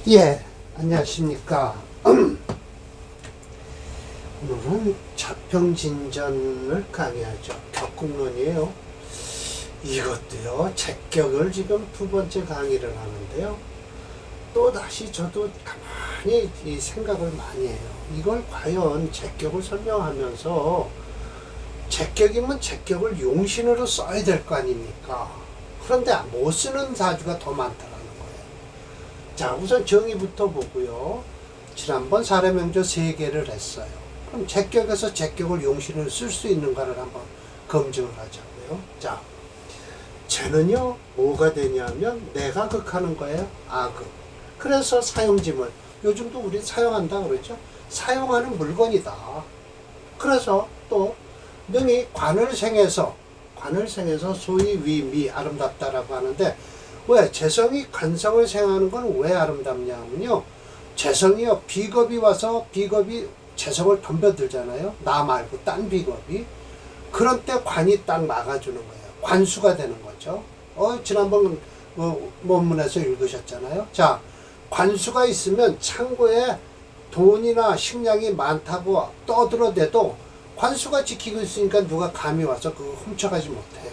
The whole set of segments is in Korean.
예, 안녕하십니까. 오늘은 자평진전을 강의하죠. 격국론이에요. 이것도요, 제격을 지금 두 번째 강의를 하는데요. 또다시 저도 가만히 이 생각을 많이 해요. 이걸 과연 제격을 설명하면서 제격이면 제격을 용신으로 써야 될 거 아닙니까? 그런데 못 쓰는 사주가 더 많더라고요. 자, 우선 정의부터 보고요. 지난번 사례명조 3개를 했어요. 그럼 제격에서 제격을 용신으로 쓸 수 있는가를 한번 검증을 하자고요. 자, 쟤는요, 뭐가 되냐면 내가 극하는 거예요. 아극. 그래서 사용지물. 요즘도 우리 사용한다 그러죠. 사용하는 물건이다. 그래서 또 능히 관을 생해서 소위 위미 아름답다라고 하는데, 왜 재성이 관성을 생하는 건 왜 아름답냐면요, 재성이요, 비겁이 와서 비겁이 재성을 덤벼들잖아요. 나 말고 딴 비겁이. 그런 때 관이 딱 막아주는 거예요. 관수가 되는 거죠. 지난번 원문에서 읽으셨잖아요. 자, 관수가 있으면 창고에 돈이나 식량이 많다고 떠들어대도 관수가 지키고 있으니까 누가 감히 와서 그거 훔쳐가지 못해요.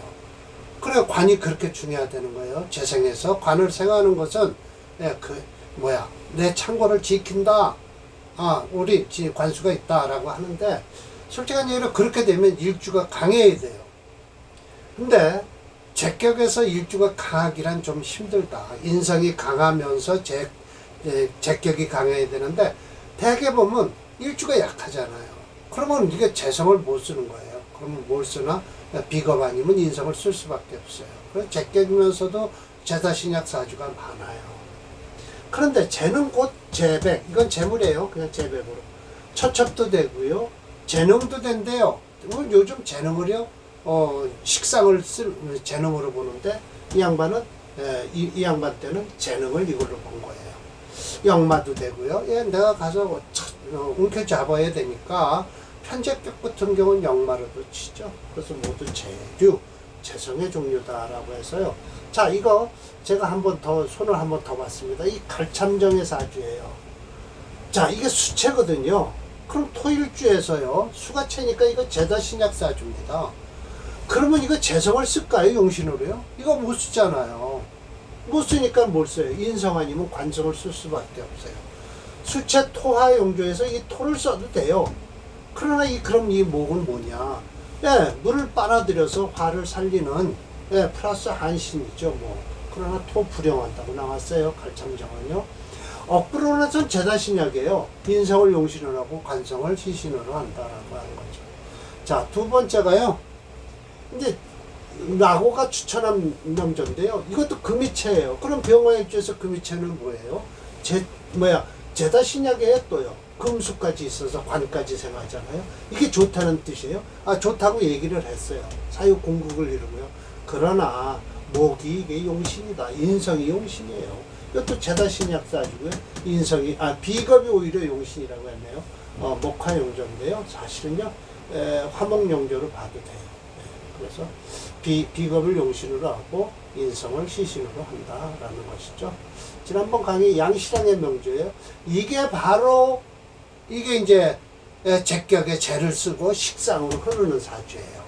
그래, 관이 그렇게 중요하다는 거예요. 재생에서 관을 생하는 것은 내 창고를 지킨다. 우리 관수가 있다라고 하는데, 솔직한 얘기로 그렇게 되면 일주가 강해야 돼요. 근데 제격에서 일주가 강하기란 좀 힘들다. 인성이 강하면서 제격이 강해야 되는데, 대개 보면 일주가 약하잖아요. 그러면 이게 재성을 못 쓰는 거예요. 그러면 뭘 쓰나? 비겁 아니면 인성을 쓸 수밖에 없어요. 그래서 제격이면서도 제사신약 사주가 많아요. 그런데 재는 곧 재백, 이건 재물이에요. 그냥 재백으로. 처첩도 되고요, 재능도 된대요. 요즘 재능을요, 식상을 재능으로 보는데, 이 양반은 이 양반 때는 재능을 이걸로 본 거예요. 역마도 되고요. 내가 가서 움켜 잡아야 되니까 편제격 같은 경우는 역마로도 치죠. 그래서 모두 재류, 재성의 종류다라고 해서요. 자, 이거 제가 손을 한 번 더 봤습니다. 이 갈참정의 사주예요. 자, 이게 수체거든요. 그럼 토일주에서요, 수가 체니까 이거 제다신약 사주입니다. 그러면 이거 재성을 쓸까요? 용신으로요? 이거 못 쓰잖아요. 못 쓰니까 뭘 써요? 인성 아니면 관성을 쓸 수밖에 없어요. 수체 토화 용조에서 이 토를 써도 돼요. 그러나 그럼 이 목은 뭐냐? 물을 빨아들여서 화를 살리는, 플러스 한신이죠, 뭐. 그러나 토 불영한다고 나왔어요, 갈참정은요. 억부로는 제다신약이에요. 인성을 용신으로 하고 관성을 시신으로 한다라고 하는 거죠. 자, 두 번째가요, 이제 나고가 추천한 명조인데요. 이것도 금이체예요. 그럼 병화일주에서 금이체는 뭐예요? 제다신약에 또요, 금수까지 있어서 관까지 생하잖아요. 이게 좋다는 뜻이에요. 좋다고 얘기를 했어요. 사육 공국을 이루고요. 그러나 목이 이게 용신이다. 인성이 용신이에요. 이것도 제다신약 사주고요. 인성이 비겁이 오히려 용신이라고 했네요. 목화용조인데요. 사실은요, 화목용조로 봐도 돼요. 그래서 비겁을 용신으로 하고 인성을 시신으로 한다라는 것이죠. 지난번 강의 양시랑의 명조예요. 이게 이제 제격에 재를 쓰고 식상으로 흐르는 사주예요.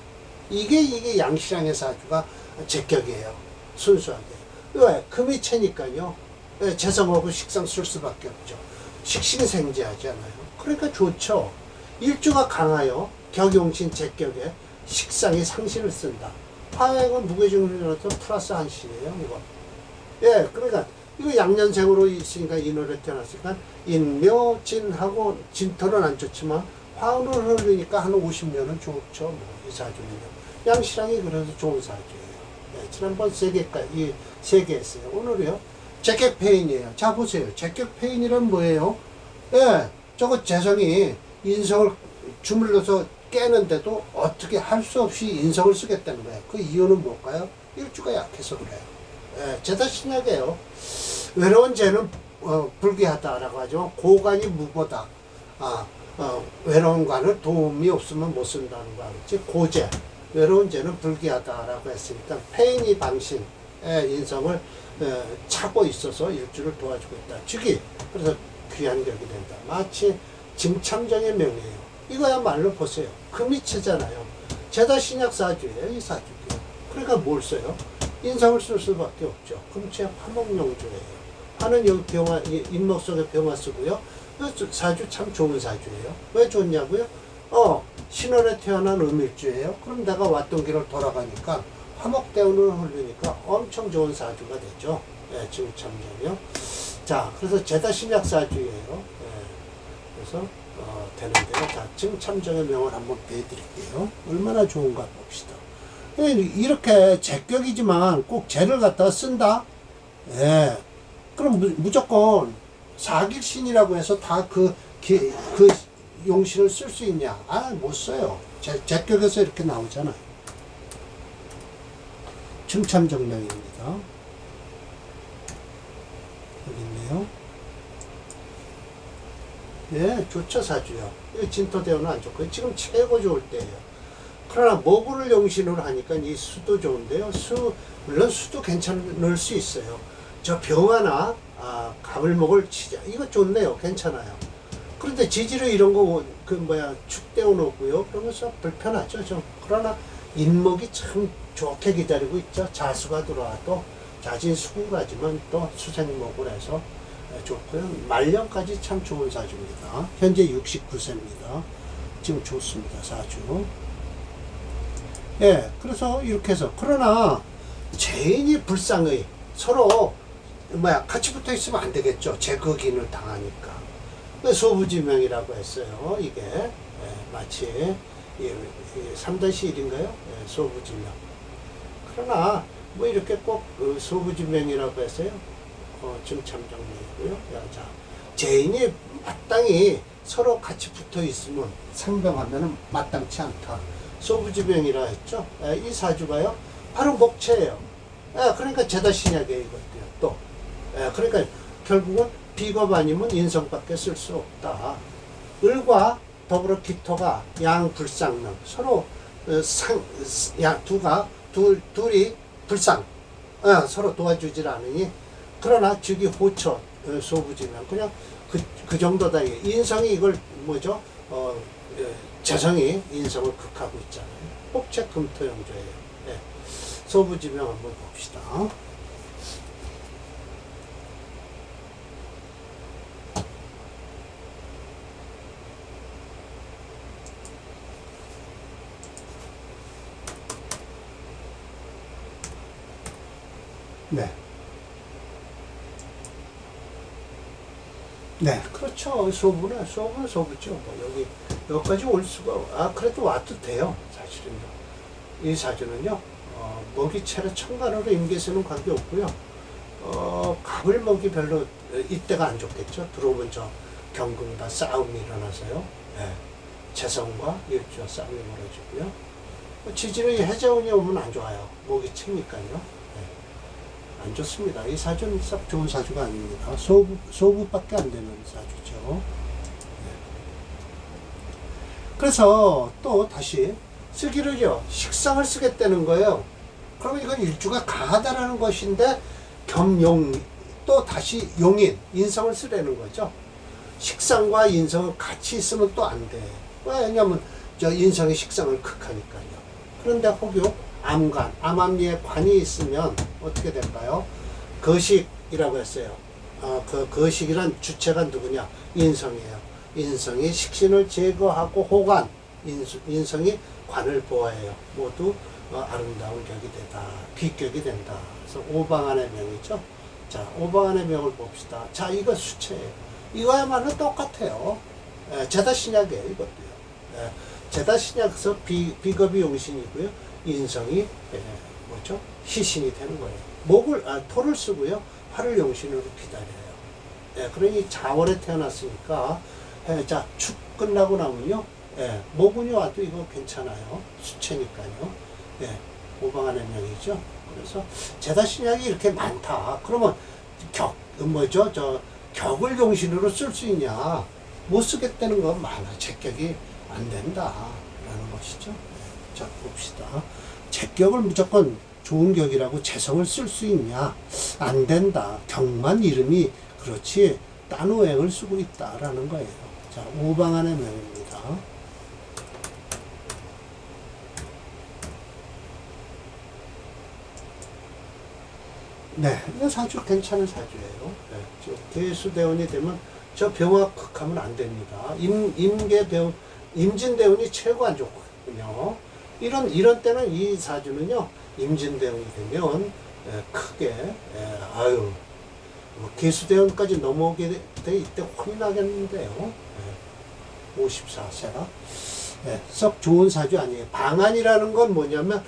이게 양시랑의 사주가 제격이에요. 순수하게. 왜? 금이 체니까요. 재성하고 식상 쓸 수밖에 없죠. 식신생지하잖아요. 그러니까 좋죠. 일주가 강하여 격용신 제격에 식상이 상신을 쓴다. 화행은 무게중심으로서 플러스 한신이에요, 이거. 그러니까 이거 양년생으로 있으니까 인월에 태어났으니까 인묘진하고 진토는 안 좋지만 화운을 흐르니까 한 50년은 좋죠, 뭐, 이 사주는요. 양시랑이 그래서 좋은 사주예요. 지난번 3개 했어요. 오늘이요, 제격패인이에요. 자, 보세요. 제격패인이란 뭐예요? 저거 재성이 인성을 주물러서 깨는데도 어떻게 할 수 없이 인성을 쓰겠다는 거예요. 그 이유는 뭘까요? 일주가 약해서 그래요. 제다신약이에요. 외로운 죄는 불귀하다라고 하죠. 고관이 무보다. 외로운 관을 도움이 없으면 못 쓴다는 거 알겠지? 고죄, 외로운 죄는 불귀하다라고 했으니까 폐인이 방신, 인성을 차고 있어서 일주를 도와주고 있다. 즉위. 그래서 귀한 격이 된다. 마치 증참정의 명예예요. 이거야말로 보세요. 금이체잖아요. 제다 신약 사주예요. 이 사주가. 그러니까 뭘 써요? 인성을 쓸 수밖에 없죠. 금체 화목용조예요. 화는 여기 병화, 인목 속에 병화 쓰고요. 사주 참 좋은 사주예요. 왜 좋냐고요? 신월에 태어난 음일주예요. 그럼 내가 왔던 길을 돌아가니까 화목대운을 흐르니까 엄청 좋은 사주가 되죠. 예, 증참정이요. 자, 그래서 제다 신약 사주예요. 예, 그래서 되는데요. 자, 증참정의 명을 한번 배워드릴게요. 얼마나 좋은가 봅시다. 이렇게 제격이지만 꼭 제를 갖다 쓴다? 예. 그럼 무조건 사길신이라고 해서 다 그 용신을 쓸 수 있냐? 못 써요. 제격에서 이렇게 나오잖아요. 증참정명입니다. 여기 있네요. 예, 좋죠, 사주요. 이 진토대운은 안 좋고, 지금 최고 좋을 때예요. 그러나 모구를 용신으로 하니까 이 수도 좋은데요. 물론 수도 괜찮을 수 있어요. 저 병화나 가불목을 치자. 이거 좋네요. 괜찮아요. 그런데 지지로 이런 거, 축대운 오고요. 그러면서 불편하죠, 좀. 그러나 인목이 참 좋게 기다리고 있죠. 자수가 들어와도 자진수구가지만 또 수생목을 해서 좋고요. 말년까지 참 좋은 사주입니다. 현재 69세입니다. 지금 좋습니다. 사주. 예, 그래서 이렇게 해서. 그러나 죄인이 불상의 서로 같이 붙어 있으면 안 되겠죠. 제거긴을 당하니까. 소부지명이라고 했어요. 이게 마치 3-1인가요? 소부지명. 그러나 이렇게 꼭 소부지명이라고 했어요. 증참정명이고요. 자, 죄인이 마땅히 서로 같이 붙어 있으면 상병하면 마땅치 않다. 소부지명이라 했죠. 이 사주가요, 바로 목체예요. 그러니까 제다신약이에요, 이것도요. 또, 그러니까 결국은 비겁 아니면 인성밖에 쓸 수 없다. 을과 더불어 기토가 양불상능, 서로 둘이 불상, 서로 도와주질 않으니, 그러나 즉위 호처, 소부지명, 그냥 그 정도다. 인성이 이걸 재성이 인성을 극하고 있잖아요. 복채금토용조예요. 네. 소부지명 한번 봅시다. 네. 네, 그렇죠. 소부는 소부죠. 여기까지 올 수가, 그래도 와도 돼요. 사실은요. 이 사주는요, 먹이체로 천간으로 임계수는 관계없고요. 갑을 먹이 별로, 이때가 안 좋겠죠. 들어오면 경금과 싸움이 일어나서요. 네. 재성과 일주와 싸움이 벌어지고요. 지지로 해자운이 오면 안 좋아요. 먹이체니까요. 안 좋습니다. 이 사주는 썩 좋은 사주가 아닙니다. 소부밖에 안 되는 사주죠. 네. 그래서 또 다시 쓰기를요, 식상을 쓰겠다는 거예요. 그러면 이건 일주가 강하다라는 것인데, 겸용, 또 다시 용인, 인성을 쓰라는 거죠. 식상과 인성은 같이 있으면 또 안 돼. 왜냐면, 인성이 식상을 극하니까요. 그런데 혹여, 암간, 암암리에 관이 있으면 어떻게 될까요? 거식이라고 했어요. 거식이란 주체가 누구냐? 인성이에요. 인성이 식신을 제거하고 호관, 인성이 관을 보호해요. 모두 아름다운 격이 되다. 비격이 된다. 그래서 오방안의 명이죠. 자, 오방안의 명을 봅시다. 자, 이거 수체예요. 이거야말로 똑같아요. 제다신약이에요, 이것도요. 제다신약에서 비겁이 용신이고요. 인성이 희신이 되는 거예요. 토를 쓰고요. 화를 용신으로 기다려요. 그러니 자월에 태어났으니까 자, 축 끝나고 나면요. 모군이 와도 이거 괜찮아요. 수체니까요. 오방안의 명이죠. 그래서 제다신약이 이렇게 많다. 그러면 격을 용신으로 쓸 수 있냐? 못 쓰겠다는 건 많아. 제격이 안 된다라는 것이죠. 자, 봅시다. 제격을 무조건 좋은 격이라고 재성을 쓸 수 있냐? 안 된다. 격만 이름이 그렇지 딴오행을 쓰고 있다라는 거예요. 자, 오방안의 명입니다. 네, 이거 사주 괜찮은 사주예요. 네, 개수대운이 되면 저 병합극하면 안 됩니다. 임계대운, 임진대운이 최고 안 좋거든요. 이런 때는 이 사주는요, 임진대운이 되면 크게 아유 뭐 개수대운까지 넘어오게 돼 이때 혼이 나겠는데요. 54세라 썩 좋은 사주 아니에요. 방한이라는 건 뭐냐면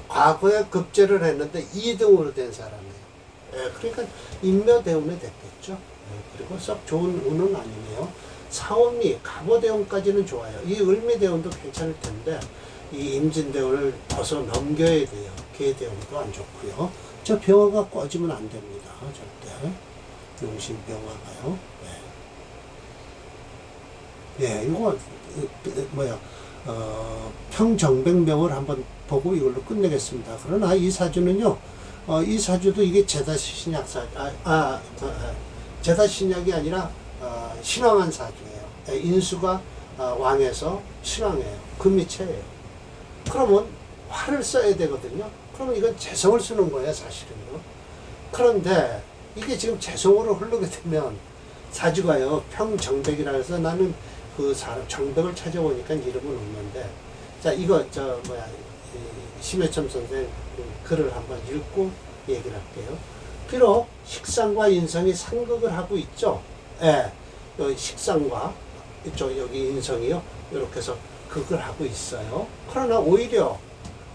과거에 급제를 했는데 2등으로 된 사람이에요. 그러니까 인묘대운이 됐겠죠. 그리고 썩 좋은 운은 아니네요. 사오미, 갑오대운까지는 좋아요. 이 을미대운도 괜찮을 텐데 이 임진대운을 벗어 넘겨야 돼요. 개대운도 안 좋고요. 저 병화가 꺼지면 안 됩니다. 절대. 용신병화가요. 네, 이거 뭐야 평정백명을 한번 보고 이걸로 끝내겠습니다. 그러나 이 사주는요, 이 사주도 이게 제다신약 제다신약이 아니라 신왕한 사주예요. 인수가 왕에서 신왕이에요. 금이체예요. 그러면 화를 써야 되거든요. 그러면 이건 재성을 쓰는 거예요, 사실은요. 그런데 이게 지금 재성으로 흐르게 되면 사주가요, 평정백이라 해서 나는 그 사람 정백을 찾아보니까 이름은 없는데, 자 이거 심해첨 선생 글을 한번 읽고 얘기를 할게요. 비록 식상과 인성이 상극을 하고 있죠. 예, 식상과 이쪽 여기 인성이요, 이렇게 해서 극을 하고 있어요. 그러나 오히려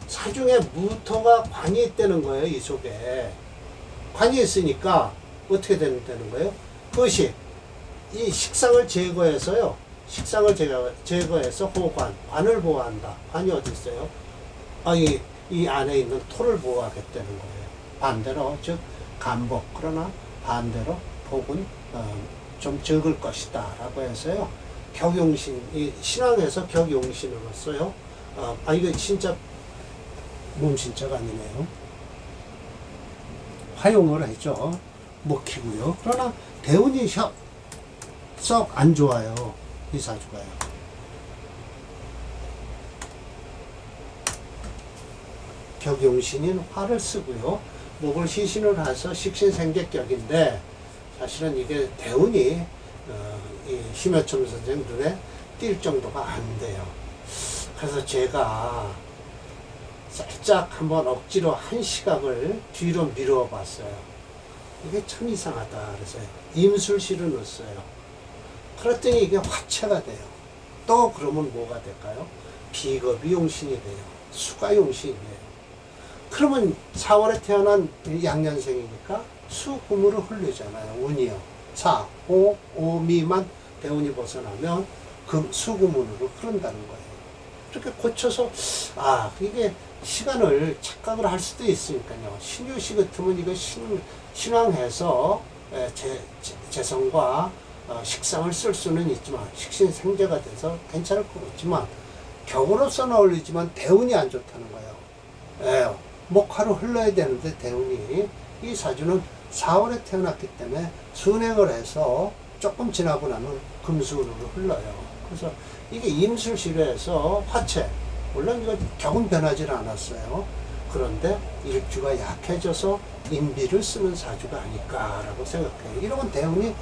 사중에 무토가 관이 있다는 거예요. 이 속에 관이 있으니까 어떻게 되는 거예요? 그것이 이 식상을 제거해서요, 식상을 제거해서 호관, 관을 보호한다. 관이 어디 있어요? 이 안에 있는 토를 보호하겠다는 거예요. 반대로, 즉, 간복. 그러나 반대로 복은 좀 적을 것이다. 라고 해서요. 격용신, 이 신앙에서 격용신으로 써요. 이거 진짜 몸신자가 아니네요. 화용을 했죠. 먹히고요. 그러나 대운이 썩 안 좋아요. 이 사주가요. 격용신인 화를 쓰고요. 목을 시신을 해서 식신생객격인데 사실은 이게 대운이 이 심해첨 선생 눈에 띌 정도가 안 돼요. 그래서 제가 살짝 한번 억지로 한 시각을 뒤로 미루어 봤어요. 이게 참 이상하다. 그래서 임술실을 넣었어요. 그랬더니 이게 화체가 돼요. 또 그러면 뭐가 될까요? 비겁이 용신이 돼요. 수가 용신이 돼요. 그러면 4월에 태어난 양년생이니까 수금으로 흐르잖아요. 운이요. 4, 5, 5 미만 대운이 벗어나면 수금운으로 흐른다는 거예요. 이렇게 고쳐서 이게 시간을 착각을 할 수도 있으니까요. 신유시 같으면 이거 신왕해서 재성과 식상을 쓸 수는 있지만 식신생재가 돼서 괜찮을 것 같지만 격으로서는 어울리지만 대운이 안 좋다는 거예요. 목화로 흘러야 되는데 대운이, 이 사주는 4월에 태어났기 때문에 순행을 해서 조금 지나고 나면 금수운으로 흘러요. 그래서 이게 임술실에서 화체, 물론 이거 격은 변하지 않았어요. 그런데 일주가 약해져서 인비를 쓰는 사주가 아닐까라고 생각해요. 이러면 대운이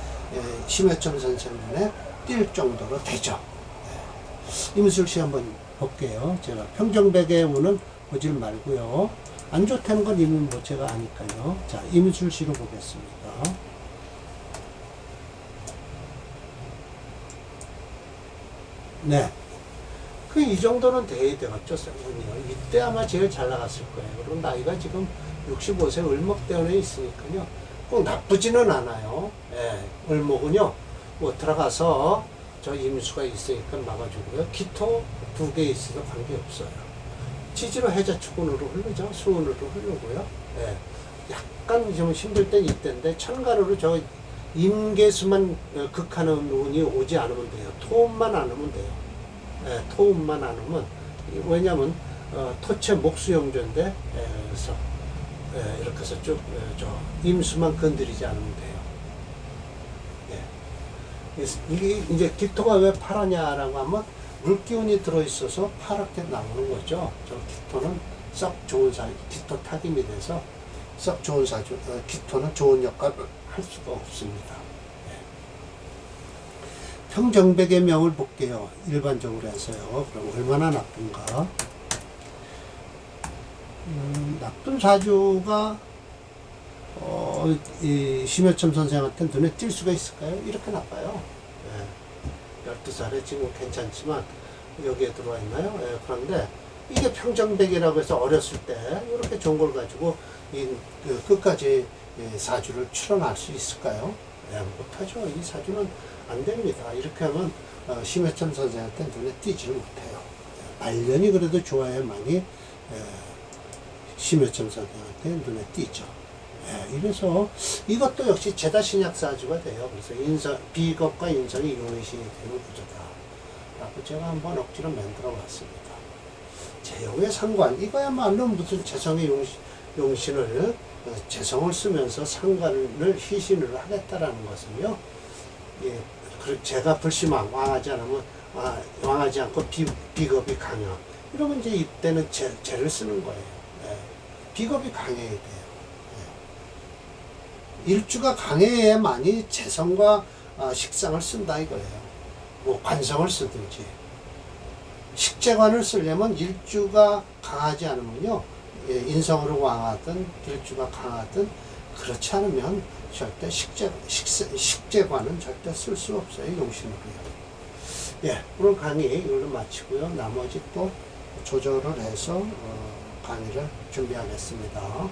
심해첨 선생 눈에 띌 정도로 되죠. 임술시 한번 볼게요. 제가 평정백의 운은 보질 말고요. 안 좋다는 건 이미 뭐 제가 아니까요. 자, 임술시로 보겠습니다. 네. 이 정도는 돼야 되겠죠, 쌍문이요. 이때 아마 제일 잘 나갔을 거예요. 그리고 나이가 지금 65세 을목대운에 있으니까요. 꼭 나쁘지는 않아요. 을목은요, 뭐 들어가서 저 임수가 있으니까 막아주고요. 기토 2개 있어도 관계없어요. 지지로 해자축운으로 흐르죠. 수운으로 흐르고요. 약간 좀 힘들 땐 이때인데, 천간으로 저 임계수만 극하는 운이 오지 않으면 돼요. 토음만 안 오면 돼요. 토음만 안 오면, 왜냐면 토체 목수용조인데 그래서 이렇게 해서 쭉 저 임수만 건드리지 않으면 돼요. 이게 이제 기토가 왜 파라냐라고 하면 물기운이 들어있어서 파랗게 나오는 거죠. 저 기토는 썩 좋은 기토 타김이 돼서 썩 좋은 기토는 좋은 역할을 할 수가 없습니다. 평정백의 명을 볼게요. 일반적으로 해서요. 그럼 얼마나 나쁜가? 나쁜 사주가 이 심여점 선생한테 눈에 띌 수가 있을까요? 이렇게 나빠요. 12살에 지금 괜찮지만 여기에 들어와 있나요? 그런데 이게 평정백이라고 해서 어렸을 때 이렇게 좋은 걸 가지고 끝까지 사주를 출원할 수 있을까요? 못하죠. 이 사주는 안 됩니다. 이렇게 하면 심여점 선생한테 눈에 띄지를 못해요. 말년이 그래도 좋아야만이 심여점 선생한테 눈에 띄죠. 이래서 이것도 역시 제다신약 사주가 돼요. 그래서 비겁과 인성이 유의시 되는 구조다 라고 제가 한번 억지로 만들어 봤습니다. 재용의 상관, 이거야말로 무슨 재성의 용신을 재성을 쓰면서 상관을 희신을 하겠다라는 것은요, 제가 불심왕 왕하지 않으면 왕하지 않고 비겁이 강요, 이러면 이제 이때는 재를 쓰는 거예요. 비겁이 강해야 돼요. 일주가 강해야만이 재성과 식상을 쓴다 이거예요. 뭐 관성을 쓰든지. 식재관을 쓰려면 일주가 강하지 않으면요, 인성으로 왕하든 일주가 강하든 그렇지 않으면 절대 식재관은 절대 쓸 수 없어요. 용신으로요. 오늘 강의 이걸로 마치고요. 나머지 또 조절을 해서 강의를 준비하겠습니다.